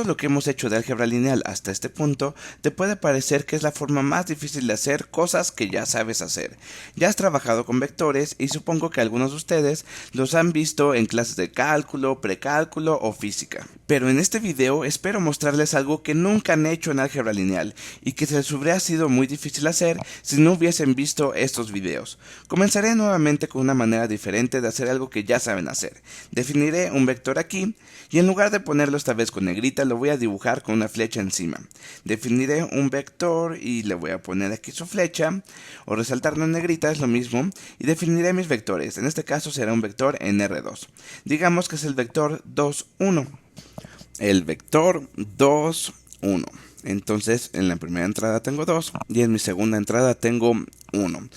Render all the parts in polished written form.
todo lo que hemos hecho de álgebra lineal hasta este punto te puede parecer que es la forma más difícil de hacer cosas que ya sabes hacer. Ya has trabajado con vectores y supongo que algunos de ustedes los han visto en clases de cálculo, precálculo o física. Pero en este video espero mostrarles algo que nunca han hecho en álgebra lineal y que se les hubiera sido muy difícil hacer si no hubiesen visto estos videos. Comenzaré nuevamente con una manera diferente de hacer algo que ya saben hacer. Definiré un vector aquí y en lugar de ponerlo esta vez con negrita lo voy a dibujar con una flecha encima. Definiré un vector y le voy a poner aquí su flecha, o resaltarlo en negrita es lo mismo, y definiré mis vectores. En este caso será un vector en R2. Digamos que es el vector 2, 1. El vector 2, 1. Entonces en la primera entrada tengo 2 y en mi segunda entrada tengo 1.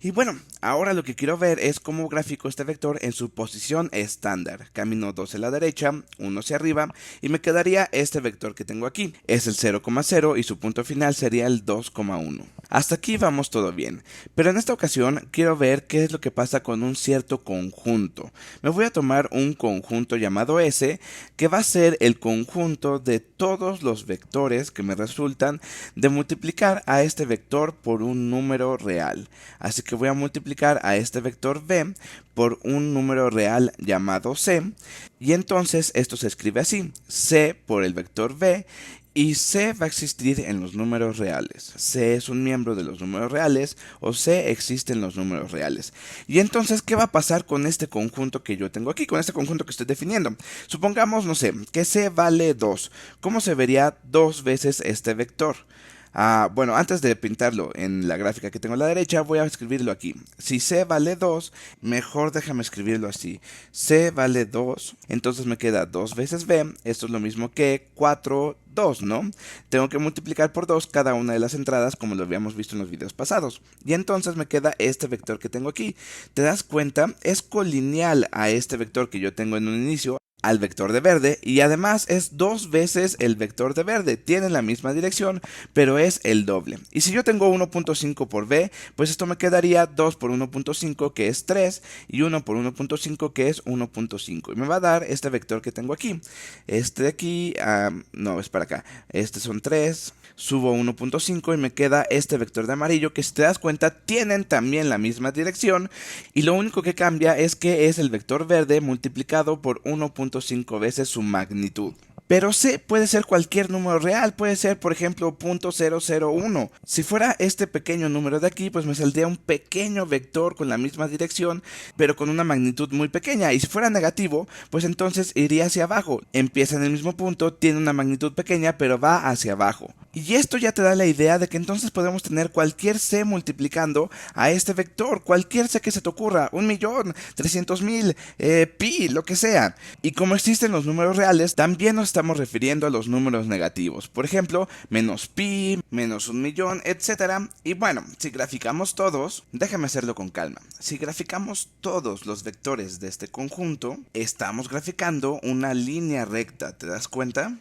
Y bueno, ahora lo que quiero ver es cómo grafico este vector en su posición estándar. Camino 2 a la derecha, 1 hacia arriba y me quedaría este vector que tengo aquí. Es el 0,0 y su punto final sería el 2,1. Hasta aquí vamos todo bien, pero en esta ocasión quiero ver qué es lo que pasa con un cierto conjunto. Me voy a tomar un conjunto llamado S, que va a ser el conjunto de todos los vectores que me resultan de multiplicar a este vector por un número real. Así que voy a multiplicar a este vector b por un número real llamado c, y entonces esto se escribe así: c por el vector b. Y C va a existir en los números reales. C es un miembro de los números reales, o C existe en los números reales. Y entonces, ¿qué va a pasar con este conjunto que yo tengo aquí? Con este conjunto que estoy definiendo. Supongamos, no sé, que C vale 2. ¿Cómo se vería 2 veces este vector? Bueno, antes de pintarlo en la gráfica que tengo a la derecha, voy a escribirlo aquí. Si C vale 2, mejor déjame escribirlo así. C vale 2, entonces me queda 2 veces B. Esto es lo mismo que 4, 2, ¿no? Tengo que multiplicar por 2 cada una de las entradas, como lo habíamos visto en los videos pasados. Y entonces me queda este vector que tengo aquí. ¿Te das cuenta? Es colineal a este vector que yo tengo en un inicio, al vector de verde, y además es 2 veces el vector de verde. Tienen la misma dirección, pero es el doble. Y si yo tengo 1.5 por b, pues esto me quedaría 2 por 1.5, que es 3, y 1 por 1.5, que es 1.5. Y me va a dar este vector que tengo aquí. Este de aquí, no, es para acá. Este son 3, subo 1.5 y me queda este vector de amarillo, que si te das cuenta tienen también la misma dirección, y lo único que cambia es que es el vector verde multiplicado por 1.5 veces su magnitud. Pero C puede ser cualquier número real, puede ser por ejemplo .001. Si fuera este pequeño número de aquí, pues me saldría un pequeño vector con la misma dirección, pero con una magnitud muy pequeña. Y si fuera negativo, pues entonces iría hacia abajo. Empieza en el mismo punto, tiene una magnitud pequeña, pero va hacia abajo. Y esto ya te da la idea de que entonces podemos tener cualquier C multiplicando a este vector, cualquier C que se te ocurra, 1.000.000, 300.000, pi, lo que sea. Y como existen los números reales, también nos estamos refiriendo a los números negativos. Por ejemplo, menos pi, menos 1.000.000, etc. Y bueno, si graficamos todos, déjame hacerlo con calma. Si graficamos todos los vectores de este conjunto, estamos graficando una línea recta, ¿te das cuenta?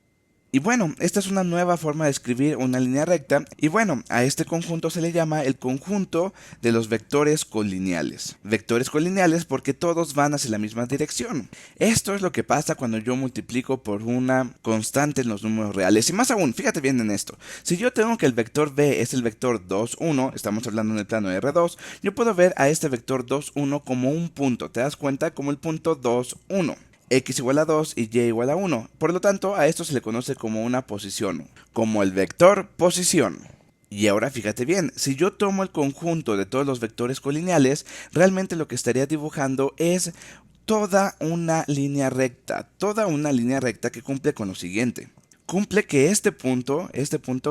Y bueno, esta es una nueva forma de escribir una línea recta, y bueno, a este conjunto se le llama el conjunto de los vectores colineales. Vectores colineales porque todos van hacia la misma dirección. Esto es lo que pasa cuando yo multiplico por una constante en los números reales. Y más aún, fíjate bien en esto. Si yo tengo que el vector b es el vector 2, 1, estamos hablando en el plano R2, yo puedo ver a este vector 2, 1 como un punto. ¿Te das cuenta? Como el punto 2, 1. X igual a 2 y Y igual a 1. Por lo tanto, a esto se le conoce como una posición, como el vector posición. Y ahora fíjate bien, si yo tomo el conjunto de todos los vectores colineales, realmente lo que estaría dibujando es toda una línea recta que cumple con lo siguiente. Cumple que este punto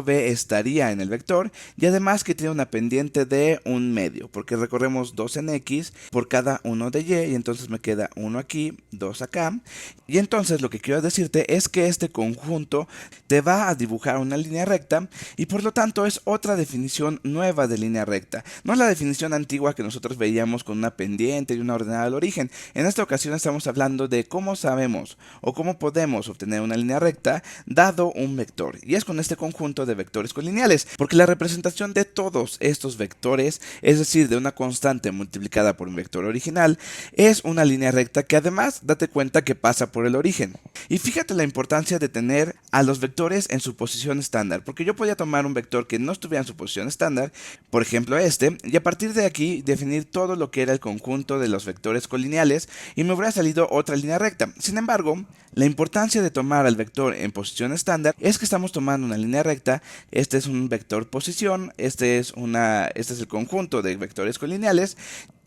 B estaría en el vector, y además que tiene una pendiente de 1/2, porque recorremos 2 en X por cada 1 de Y, y entonces me queda 1 aquí, 2 acá. Y entonces lo que quiero decirte es que este conjunto te va a dibujar una línea recta, y por lo tanto es otra definición nueva de línea recta. No es la definición antigua que nosotros veíamos con una pendiente y una ordenada al origen. En esta ocasión estamos hablando de cómo sabemos o cómo podemos obtener una línea recta, dado un vector, y es con este conjunto de vectores colineales, porque la representación de todos estos vectores, es decir, de una constante multiplicada por un vector original, es una línea recta que además date cuenta que pasa por el origen. Y fíjate la importancia de tener a los vectores en su posición estándar, porque yo podía tomar un vector que no estuviera en su posición estándar, por ejemplo este, y a partir de aquí definir todo lo que era el conjunto de los vectores colineales y me hubiera salido otra línea recta. Sin embargo, la importancia de tomar al vector en posición estándar es que estamos tomando una línea recta. Este es un vector posición, este es el conjunto de vectores colineales.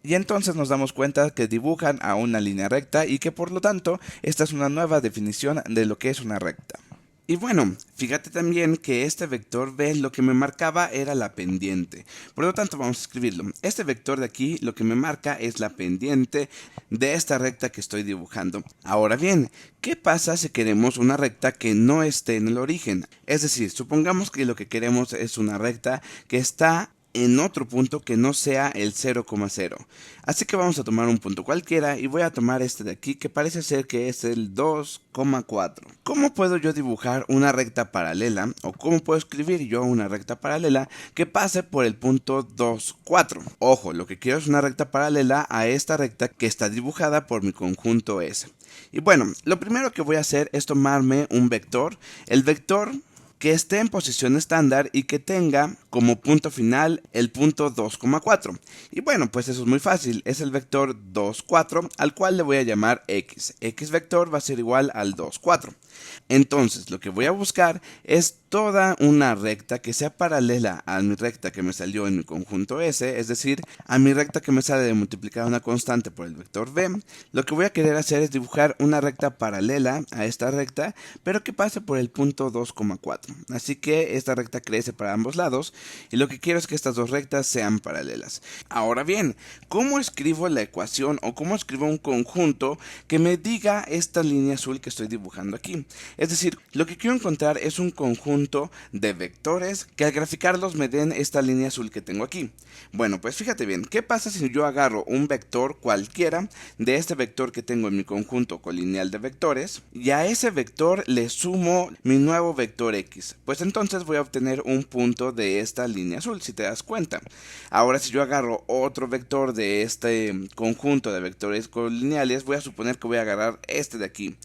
Y entonces nos damos cuenta que dibujan a una línea recta y que por lo tanto esta es una nueva definición de lo que es una recta. Y bueno, fíjate también que este vector B lo que me marcaba era la pendiente. Por lo tanto vamos a escribirlo. Este vector de aquí lo que me marca es la pendiente de esta recta que estoy dibujando. Ahora bien, ¿qué pasa si queremos una recta que no esté en el origen? Es decir, supongamos que lo que queremos es una recta que está en otro punto que no sea el 0,0. Así que vamos a tomar un punto cualquiera y voy a tomar este de aquí que parece ser que es el 2,4. ¿Cómo puedo yo dibujar una recta paralela o cómo puedo escribir yo una recta paralela que pase por el punto 2,4? Ojo, lo que quiero es una recta paralela a esta recta que está dibujada por mi conjunto S. Y bueno, lo primero que voy a hacer es tomarme un vector, el vector que esté en posición estándar y que tenga como punto final el punto 2,4. Y bueno, pues eso es muy fácil, es el vector 2,4 al cual le voy a llamar x. X vector va a ser igual al 2,4. Entonces lo que voy a buscar es toda una recta que sea paralela a mi recta que me salió en mi conjunto S, es decir, a mi recta que me sale de multiplicar una constante por el vector B. Lo que voy a querer hacer es dibujar una recta paralela a esta recta, pero que pase por el punto 2,4. Así que esta recta crece para ambos lados y lo que quiero es que estas dos rectas sean paralelas. Ahora bien, ¿cómo escribo la ecuación o cómo escribo un conjunto que me diga esta línea azul que estoy dibujando aquí? Es decir, lo que quiero encontrar es un conjunto de vectores que al graficarlos me den esta línea azul que tengo aquí. Bueno, pues fíjate bien, ¿qué pasa si yo agarro un vector cualquiera de este vector que tengo en mi conjunto colineal de vectores y a ese vector le sumo mi nuevo vector x? Pues entonces voy a obtener un punto de esta línea azul, si te das cuenta. Ahora si yo agarro otro vector de este conjunto de vectores colineales, voy a suponer que voy a agarrar este de aquí.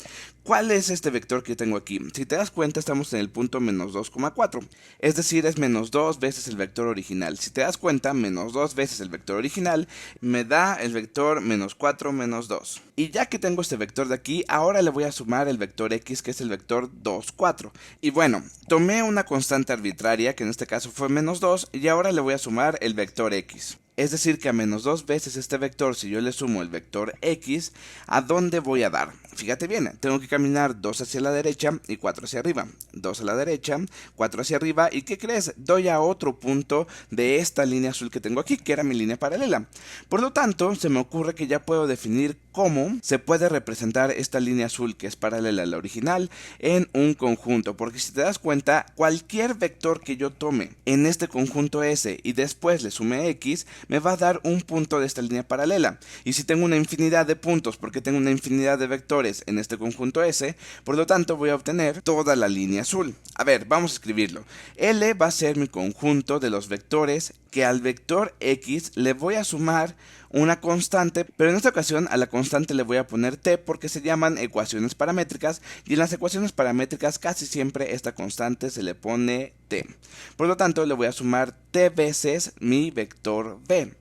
¿Cuál es este vector que tengo aquí? Si te das cuenta estamos en el punto menos 2,4, es decir, es menos 2 veces el vector original. Si te das cuenta, menos 2 veces el vector original me da el vector menos 4 menos 2. Y ya que tengo este vector de aquí, ahora le voy a sumar el vector x que es el vector 2,4. Y bueno, tomé una constante arbitraria que en este caso fue menos 2 y ahora le voy a sumar el vector x. Es decir que a menos 2 veces este vector, si yo le sumo el vector x, ¿a dónde voy a dar? Fíjate bien, tengo que caminar 2 hacia la derecha y 4 hacia arriba. 2 a la derecha, 4 hacia arriba, ¿y qué crees? Doy a otro punto de esta línea azul que tengo aquí, que era mi línea paralela. Por lo tanto, se me ocurre que ya puedo definir cómo se puede representar esta línea azul que es paralela a la original en un conjunto, porque si te das cuenta, cualquier vector que yo tome en este conjunto S y después le sume x, me va a dar un punto de esta línea paralela. Y si tengo una infinidad de puntos, porque tengo una infinidad de vectores en este conjunto S, por lo tanto voy a obtener toda la línea azul. A ver, vamos a escribirlo. L va a ser mi conjunto de los vectores que al vector x le voy a sumar una constante, pero en esta ocasión a la constante le voy a poner t porque se llaman ecuaciones paramétricas y en las ecuaciones paramétricas casi siempre esta constante se le pone t. Por lo tanto le voy a sumar t veces mi vector b.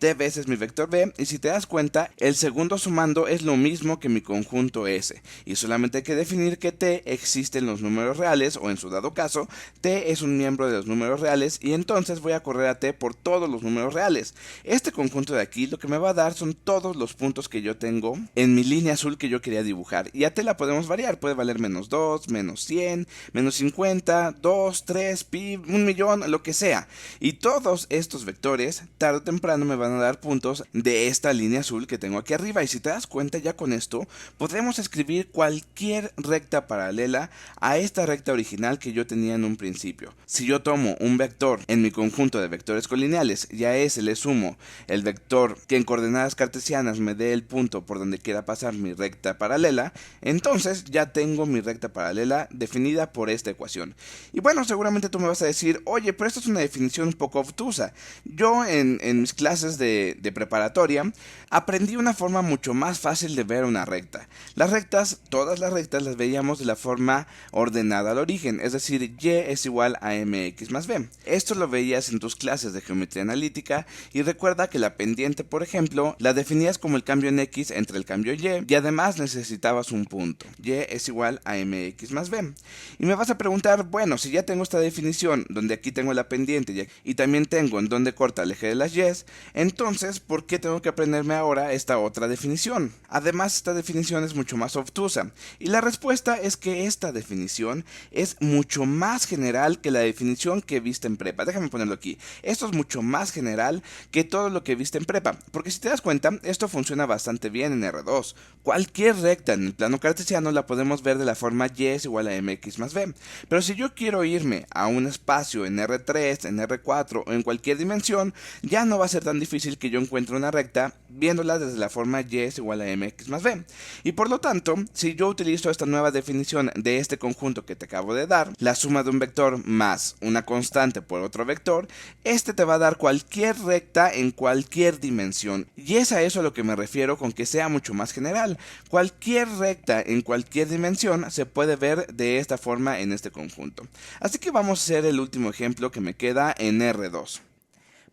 T veces mi vector b, y si te das cuenta, el segundo sumando es lo mismo que mi conjunto S, y solamente hay que definir que t existe en los números reales, o en su dado caso, t es un miembro de los números reales, y entonces voy a correr a t por todos los números reales. Este conjunto de aquí lo que me va a dar son todos los puntos que yo tengo en mi línea azul que yo quería dibujar, y a t la podemos variar, puede valer menos 2, menos 100, menos 50, 2, 3, pi, 1 millón, lo que sea, y todos estos vectores, tarde o temprano me van a dar puntos de esta línea azul que tengo aquí arriba. Y si te das cuenta, ya con esto podremos escribir cualquier recta paralela a esta recta original que yo tenía en un principio. Si yo tomo un vector en mi conjunto de vectores colineales y a ese le sumo el vector que en coordenadas cartesianas me dé el punto por donde quiera pasar mi recta paralela, entonces ya tengo mi recta paralela definida por esta ecuación. Y bueno, seguramente tú me vas a decir, oye, pero esto es una definición un poco obtusa. Yo en mis clases de preparatoria aprendí una forma mucho más fácil de ver una recta. Las rectas, todas las rectas las veíamos de la forma ordenada al origen, es decir, y es igual a mx más b. Esto lo veías en tus clases de geometría analítica y recuerda que la pendiente, por ejemplo, la definías como el cambio en x entre el cambio y además necesitabas un punto. Y es igual a mx más b. Y me vas a preguntar, bueno, si ya tengo esta definición donde aquí tengo la pendiente y también tengo en donde corta el eje de las y's, entonces ¿por qué tengo que aprenderme ahora esta otra definición? Además, esta definición es mucho más obtusa. Y la respuesta es que esta definición es mucho más general que la definición que viste en prepa. Déjame ponerlo aquí. Esto es mucho más general que todo lo que viste en prepa. Porque si te das cuenta, esto funciona bastante bien en R2. Cualquier recta en el plano cartesiano la podemos ver de la forma y es igual a mx más b. Pero si yo quiero irme a un espacio en R3, en R4 o en cualquier dimensión, ya no va a ser tan difícil que yo encuentre una recta viéndola desde la forma y es igual a mx más b. Y por lo tanto, si yo utilizo esta nueva definición de este conjunto que te acabo de dar, la suma de un vector más una constante por otro vector, este te va a dar cualquier recta en cualquier dimensión. Y es a eso a lo que me refiero con que sea mucho más general. Cualquier recta en cualquier dimensión se puede ver de esta forma en este conjunto. Así que vamos a hacer el último ejemplo que me queda en R2.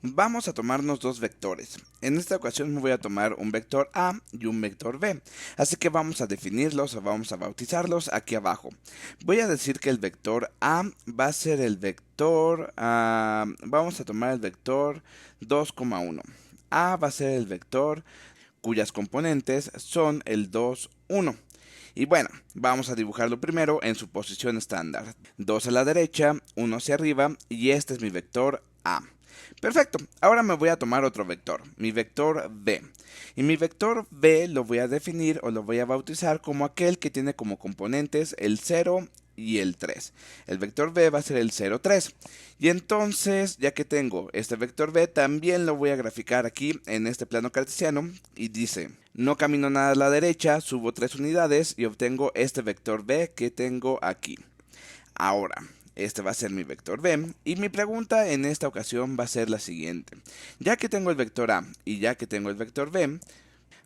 Vamos a tomarnos dos vectores. En esta ocasión me voy a tomar un vector A y un vector B. Así que vamos a definirlos o vamos a bautizarlos aquí abajo. Voy a decir que el vector A va a ser el vector... vamos a tomar el vector 2,1. A va a ser el vector cuyas componentes son el 2, 1. Y bueno, vamos a dibujarlo primero en su posición estándar. 2 a la derecha, 1 hacia arriba y este es mi vector A. Perfecto, ahora me voy a tomar otro vector, mi vector B. Y mi vector B lo voy a definir o lo voy a bautizar como aquel que tiene como componentes el 0 y el 3. El vector B va a ser el 0, 3. Y entonces, ya que tengo este vector B, también lo voy a graficar aquí en este plano cartesiano. Y dice, no camino nada a la derecha, subo 3 unidades y obtengo este vector B que tengo aquí. Ahora, este va a ser mi vector B y mi pregunta en esta ocasión va a ser la siguiente. Ya que tengo el vector A y ya que tengo el vector B,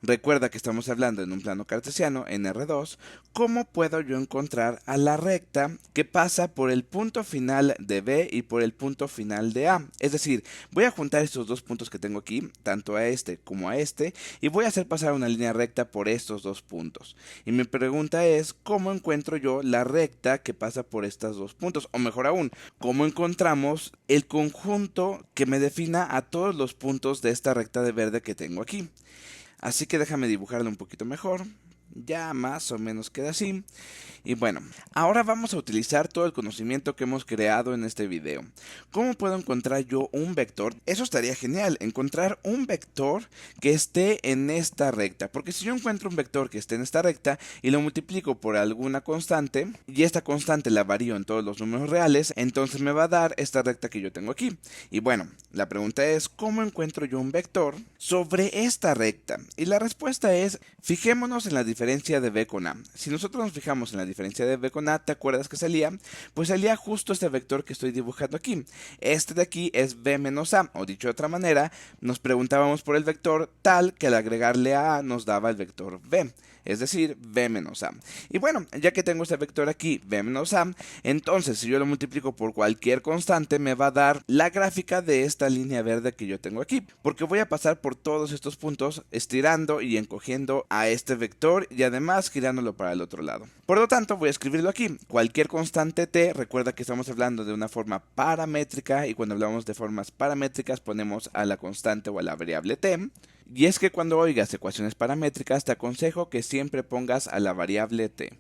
recuerda que estamos hablando en un plano cartesiano, en R2, ¿cómo puedo yo encontrar a la recta que pasa por el punto final de B y por el punto final de A? Es decir, voy a juntar estos dos puntos que tengo aquí, tanto a este como a este, y voy a hacer pasar una línea recta por estos dos puntos. Y mi pregunta es, ¿cómo encuentro yo la recta que pasa por estos dos puntos? O mejor aún, ¿cómo encontramos el conjunto que me defina a todos los puntos de esta recta de verde que tengo aquí? Así que déjame dibujarlo un poquito mejor. Ya más o menos queda así. Y bueno, ahora vamos a utilizar todo el conocimiento que hemos creado en este video. ¿Cómo puedo encontrar yo un vector? Eso estaría genial, encontrar un vector que esté en esta recta. Porque si yo encuentro un vector que esté en esta recta y lo multiplico por alguna constante, y esta constante la varío en todos los números reales, entonces me va a dar esta recta que yo tengo aquí. Y bueno, la pregunta es, ¿cómo encuentro yo un vector sobre esta recta? Y la respuesta es, fijémonos en la diferencia de B con A. Si nosotros nos fijamos en la diferencia de B con A, ¿te acuerdas que salía? Pues salía justo este vector que estoy dibujando aquí. Este de aquí es B menos A, o dicho de otra manera, nos preguntábamos por el vector tal que al agregarle a A nos daba el vector B. Es decir, B menos A. Y bueno, ya que tengo este vector aquí, B menos A, entonces si yo lo multiplico por cualquier constante, me va a dar la gráfica de esta línea verde que yo tengo aquí. Porque voy a pasar por todos estos puntos, estirando y encogiendo a este vector y además girándolo para el otro lado. Por lo tanto, voy a escribirlo aquí. Cualquier constante t, recuerda que estamos hablando de una forma paramétrica y cuando hablamos de formas paramétricas ponemos a la constante o a la variable t. Y es que cuando oigas ecuaciones paramétricas te aconsejo que siempre pongas a la variable t,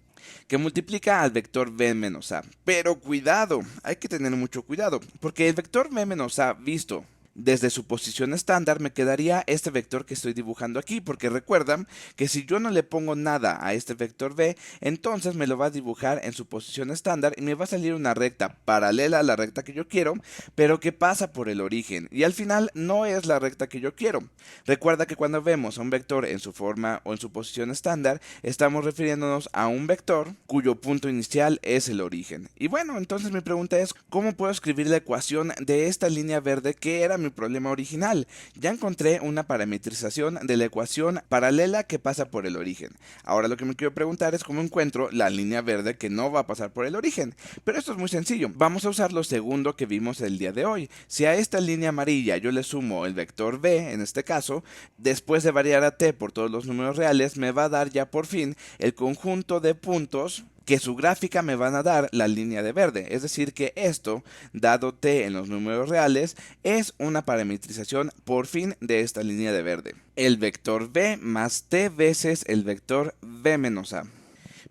que multiplica al vector b menos a. Pero cuidado, hay que tener mucho cuidado, porque el vector b menos a visto Desde su posición estándar me quedaría este vector que estoy dibujando aquí, porque recuerdan que si yo no le pongo nada a este vector b, entonces me lo va a dibujar en su posición estándar y me va a salir una recta paralela a la recta que yo quiero, pero que pasa por el origen, y al final no es la recta que yo quiero. Recuerda que cuando vemos a un vector en su forma o en su posición estándar, estamos refiriéndonos a un vector cuyo punto inicial es el origen. Y bueno, entonces mi pregunta es, ¿cómo puedo escribir la ecuación de esta línea verde que era mi problema original? Ya encontré una parametrización de la ecuación paralela que pasa por el origen. Ahora lo que me quiero preguntar es cómo encuentro la línea verde que no va a pasar por el origen. Pero esto es muy sencillo. Vamos a usar lo segundo que vimos el día de hoy. Si a esta línea amarilla yo le sumo el vector b, en este caso, después de variar a t por todos los números reales, me va a dar ya por fin el conjunto de puntos que su gráfica me van a dar la línea de verde. Es decir que esto, dado t en los números reales, es una parametrización por fin de esta línea de verde. El vector b más t veces el vector b menos a.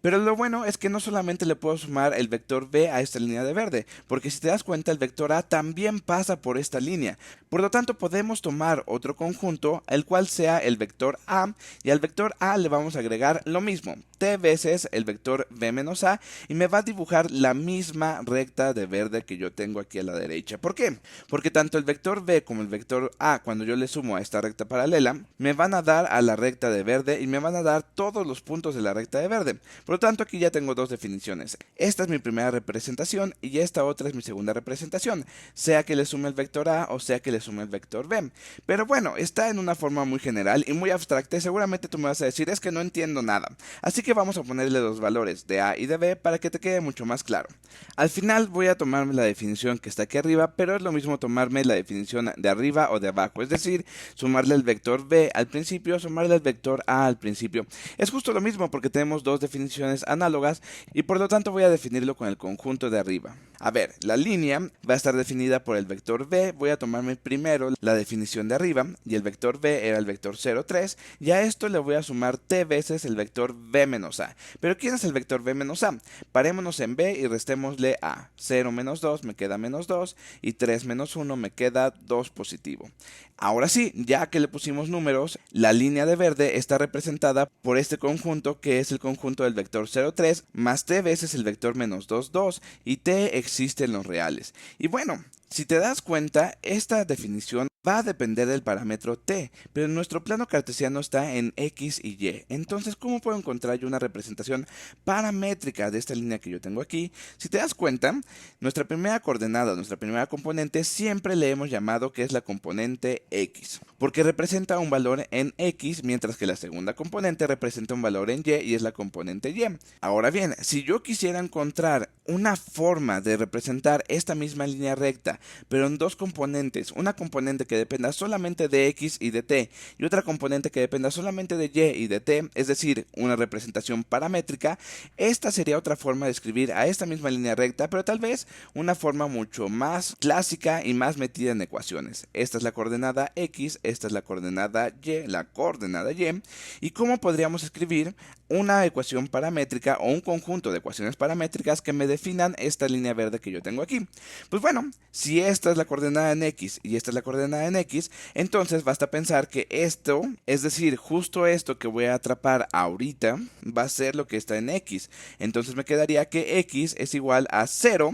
Pero lo bueno es que no solamente le puedo sumar el vector b a esta línea de verde, porque si te das cuenta el vector a también pasa por esta línea. Por lo tanto podemos tomar otro conjunto, el cual sea el vector a, y al vector a le vamos a agregar lo mismo, t veces el vector b menos a, y me va a dibujar la misma recta de verde que yo tengo aquí a la derecha. ¿Por qué? Porque tanto el vector b como el vector a, cuando yo le sumo a esta recta paralela, me van a dar a la recta de verde y me van a dar todos los puntos de la recta de verde. Por lo tanto, aquí ya tengo dos definiciones. Esta es mi primera representación y esta otra es mi segunda representación, sea que le sume el vector a o sea que le sume el vector b. Pero bueno, está en una forma muy general y muy abstracta y seguramente tú me vas a decir, es que no entiendo nada. Así que vamos a ponerle los valores de a y de b para que te quede mucho más claro. Al final voy a tomarme la definición que está aquí arriba, pero es lo mismo tomarme la definición de arriba o de abajo, es decir, sumarle el vector b al principio, sumarle el vector a al principio. Es justo lo mismo porque tenemos dos definiciones análogas y por lo tanto voy a definirlo con el conjunto de arriba. A ver, la línea va a estar definida por el vector b, voy a tomarme primero la definición de arriba y el vector b era el vector 0, 3 y a esto le voy a sumar t veces el vector b menos a. Pero ¿quién es el vector b menos a? Parémonos en b y restémosle a. 0 menos 2 me queda menos 2 y 3 menos 1 me queda 2 positivo. Ahora sí, ya que le pusimos números, la línea de verde está representada por este conjunto que es el conjunto del vector 0, 3 más t veces el vector menos 2, 2 y t existe en los reales. Y bueno, si te das cuenta, esta definición va a depender del parámetro t, pero nuestro plano cartesiano está en x y y. Entonces, ¿cómo puedo encontrar yo una representación paramétrica de esta línea que yo tengo aquí? Si te das cuenta, nuestra primera coordenada, nuestra primera componente, siempre le hemos llamado que es la componente x, porque representa un valor en x, mientras que la segunda componente representa un valor en y es la componente y. Ahora bien, si yo quisiera encontrar una forma de representar esta misma línea recta, pero en dos componentes, una componente que dependa solamente de x y de t y otra componente que dependa solamente de y de t, es decir, una representación paramétrica, esta sería otra forma de escribir a esta misma línea recta, pero tal vez una forma mucho más clásica y más metida en ecuaciones. Esta es la coordenada x, esta es la coordenada y, ¿y cómo podríamos escribir una ecuación paramétrica o un conjunto de ecuaciones paramétricas que me definan esta línea verde que yo tengo aquí? Pues bueno, si esta es la coordenada en x y esta es la coordenada en x, entonces basta pensar que esto, es decir, justo esto que voy a atrapar ahorita, va a ser lo que está en x. Entonces me quedaría que x es igual a 0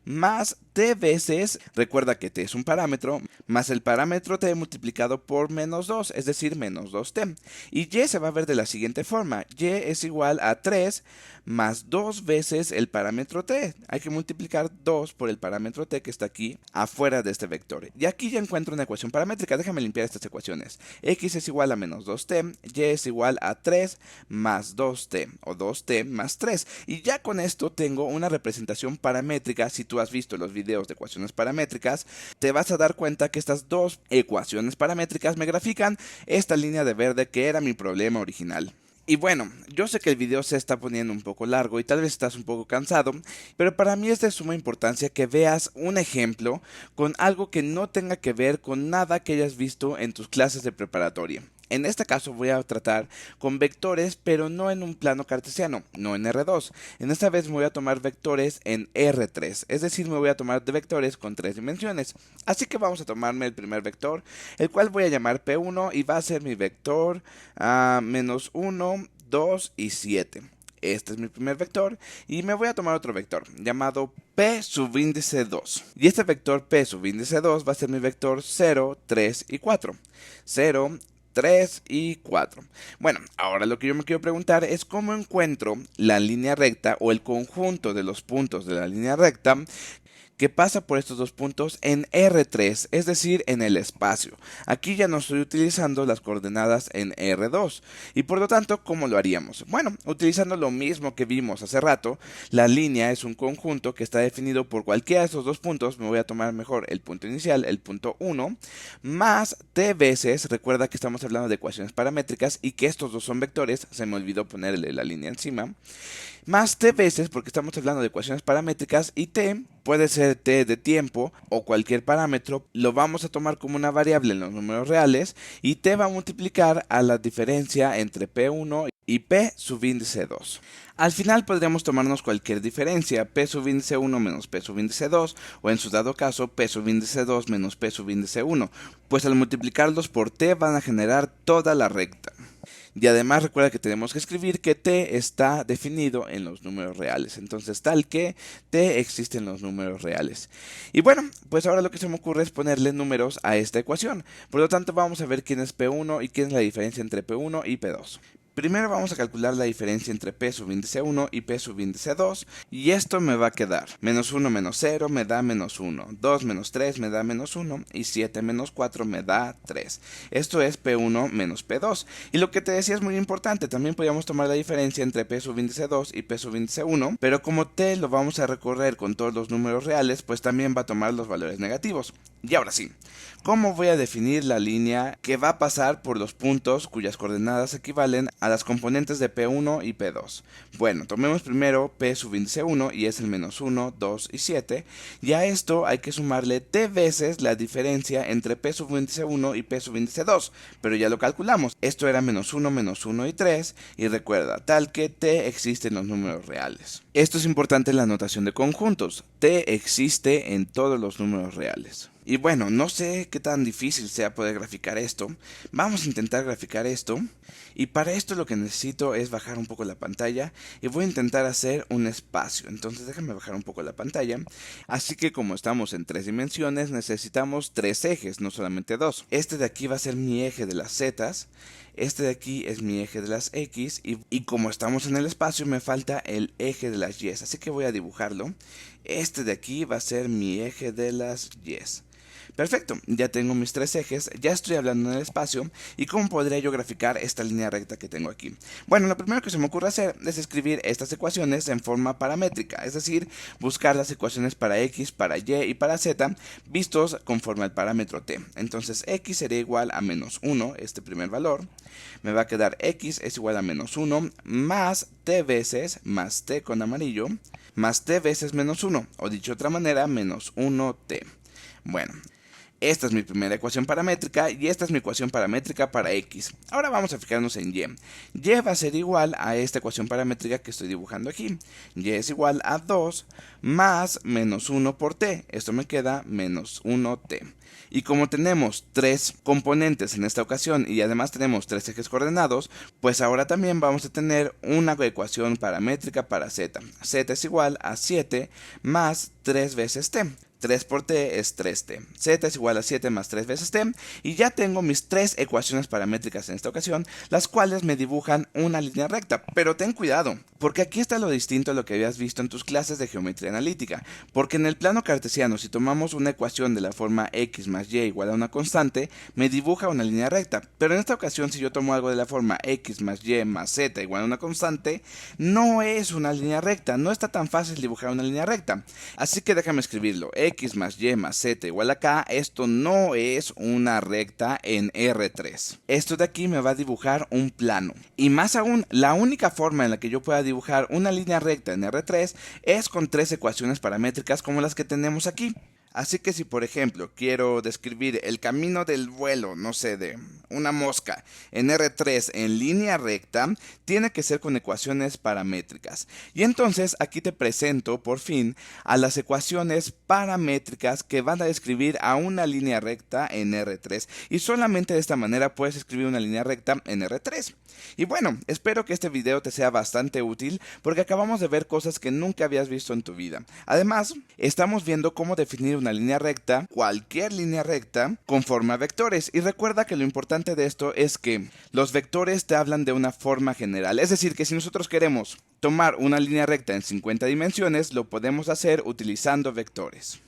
más t veces, recuerda que t es un parámetro, más el parámetro t multiplicado por menos 2, es decir, menos 2t. Y y se va a ver de la siguiente forma, y es igual a 3 más 2 veces el parámetro t. Hay que multiplicar 2 por el parámetro t que está aquí afuera de este vector. Y aquí ya encuentro una ecuación paramétrica, déjame limpiar estas ecuaciones. X es igual a menos 2t, y es igual a 3 más 2t, o 2t más 3. Y ya con esto tengo una representación paramétrica. Si tú has visto los videos de ecuaciones paramétricas, te vas a dar cuenta que estas dos ecuaciones paramétricas me grafican esta línea de verde que era mi problema original. Y bueno, yo sé que el video se está poniendo un poco largo y tal vez estás un poco cansado, pero para mí es de suma importancia que veas un ejemplo con algo que no tenga que ver con nada que hayas visto en tus clases de preparatoria. En este caso voy a tratar con vectores, pero no en un plano cartesiano, no en R2. En esta vez me voy a tomar vectores en R3, es decir, me voy a tomar de vectores con 3 dimensiones. Así que vamos a tomarme el primer vector, el cual voy a llamar P1 y va a ser mi vector menos 1, 2 y 7. Este es mi primer vector y me voy a tomar otro vector llamado P subíndice 2. Y este vector P subíndice 2 va a ser mi vector 0, 3 y 4. 0, 3 y 4. Bueno, ahora lo que yo me quiero preguntar es cómo encuentro la línea recta o el conjunto de los puntos de la línea recta que pasa por estos dos puntos en R3, es decir, en el espacio. Aquí ya no estoy utilizando las coordenadas en R2. Y por lo tanto, ¿cómo lo haríamos? Bueno, utilizando lo mismo que vimos hace rato, la línea es un conjunto que está definido por cualquiera de estos dos puntos. Me voy a tomar mejor el punto inicial, el punto 1, más t veces, recuerda que estamos hablando de ecuaciones paramétricas y que estos dos son vectores, se me olvidó ponerle la línea encima, más t veces, porque estamos hablando de ecuaciones paramétricas, y t puede ser t de tiempo o cualquier parámetro, lo vamos a tomar como una variable en los números reales, y t va a multiplicar a la diferencia entre p1 y p subíndice 2. Al final podríamos tomarnos cualquier diferencia, p subíndice 1 menos p subíndice 2, o en su dado caso, p subíndice 2 menos p subíndice 1, pues al multiplicarlos por t van a generar toda la recta. Y además recuerda que tenemos que escribir que t está definido en los números reales. Entonces tal que t existe en los números reales. Y bueno, pues ahora lo que se me ocurre es ponerle números a esta ecuación. Por lo tanto vamos a ver quién es P1 y quién es la diferencia entre P1 y P2. Primero vamos a calcular la diferencia entre P subíndice 1 y P subíndice 2, y esto me va a quedar menos 1 menos 0 me da menos 1, 2 menos 3 me da menos 1 y 7 menos 4 me da 3. Esto es P1 menos P2. Y lo que te decía es muy importante, también podríamos tomar la diferencia entre P subíndice 2 y P subíndice 1, pero como T lo vamos a recorrer con todos los números reales, pues también va a tomar los valores negativos. Y ahora sí, ¿cómo voy a definir la línea que va a pasar por los puntos cuyas coordenadas equivalen a las componentes de P1 y P2? Bueno, tomemos primero P subíndice 1 y es el menos 1, 2 y 7, y a esto hay que sumarle t veces la diferencia entre P subíndice 1 y P subíndice 2, pero ya lo calculamos, esto era menos 1 y 3, y recuerda, tal que t existe en los números reales. Esto es importante en la notación de conjuntos, t existe en todos los números reales. Y bueno, no sé qué tan difícil sea poder graficar esto. Vamos a intentar graficar esto. Y para esto lo que necesito es bajar un poco la pantalla. Y voy a intentar hacer un espacio. Entonces déjame bajar un poco la pantalla. Así que como estamos en 3 dimensiones, necesitamos 3 ejes, no solamente 2. Este de aquí va a ser mi eje de las zetas. Este de aquí es mi eje de las X. Y como estamos en el espacio, me falta el eje de las Y. Así que voy a dibujarlo. Este de aquí va a ser mi eje de las Y. Perfecto, ya tengo mis 3 ejes, ya estoy hablando en el espacio. ¿Y cómo podría yo graficar esta línea recta que tengo aquí? Bueno, lo primero que se me ocurre hacer es escribir estas ecuaciones en forma paramétrica, es decir, buscar las ecuaciones para X, para Y y para Z vistos conforme al parámetro T. Entonces X sería igual a menos 1, este primer valor. Me va a quedar X es igual a menos 1 más T veces, más T con amarillo, más T veces menos 1, o dicho de otra manera, menos 1T. Bueno, esta es mi primera ecuación paramétrica y esta es mi ecuación paramétrica para X. Ahora vamos a fijarnos en Y. Y va a ser igual a esta ecuación paramétrica que estoy dibujando aquí. Y es igual a 2 más menos 1 por T. Esto me queda menos 1T. Y como tenemos 3 componentes en esta ocasión y además tenemos 3 ejes coordenados, pues ahora también vamos a tener una ecuación paramétrica para Z. Z es igual a 7 más 3 veces T. 3 por t es 3t. Z es igual a 7 más 3 veces t. Y ya tengo mis 3 ecuaciones paramétricas en esta ocasión, las cuales me dibujan una línea recta. Pero ten cuidado, porque aquí está lo distinto a lo que habías visto en tus clases de geometría analítica. Porque en el plano cartesiano, si tomamos una ecuación de la forma x más y igual a una constante, me dibuja una línea recta. Pero en esta ocasión, si yo tomo algo de la forma x más y más z igual a una constante, no es una línea recta. No está tan fácil dibujar una línea recta. Así que déjame escribirlo. X más Y más Z igual a K, esto no es una recta en R3. Esto de aquí me va a dibujar un plano. Y más aún, la única forma en la que yo pueda dibujar una línea recta en R3 es con 3 ecuaciones paramétricas como las que tenemos aquí. Así que si por ejemplo quiero describir el camino del vuelo, no sé, de una mosca en R3 en línea recta, tiene que ser con ecuaciones paramétricas. Y entonces aquí te presento por fin a las ecuaciones paramétricas que van a describir a una línea recta en R3. Y solamente de esta manera puedes escribir una línea recta en R3. Y bueno, espero que este video te sea bastante útil porque acabamos de ver cosas que nunca habías visto en tu vida. Además, estamos viendo cómo definir una línea recta, cualquier línea recta, con forma vectores. Y recuerda que lo importante de esto es que los vectores te hablan de una forma general. Es decir, que si nosotros queremos tomar una línea recta en 50 dimensiones, lo podemos hacer utilizando vectores.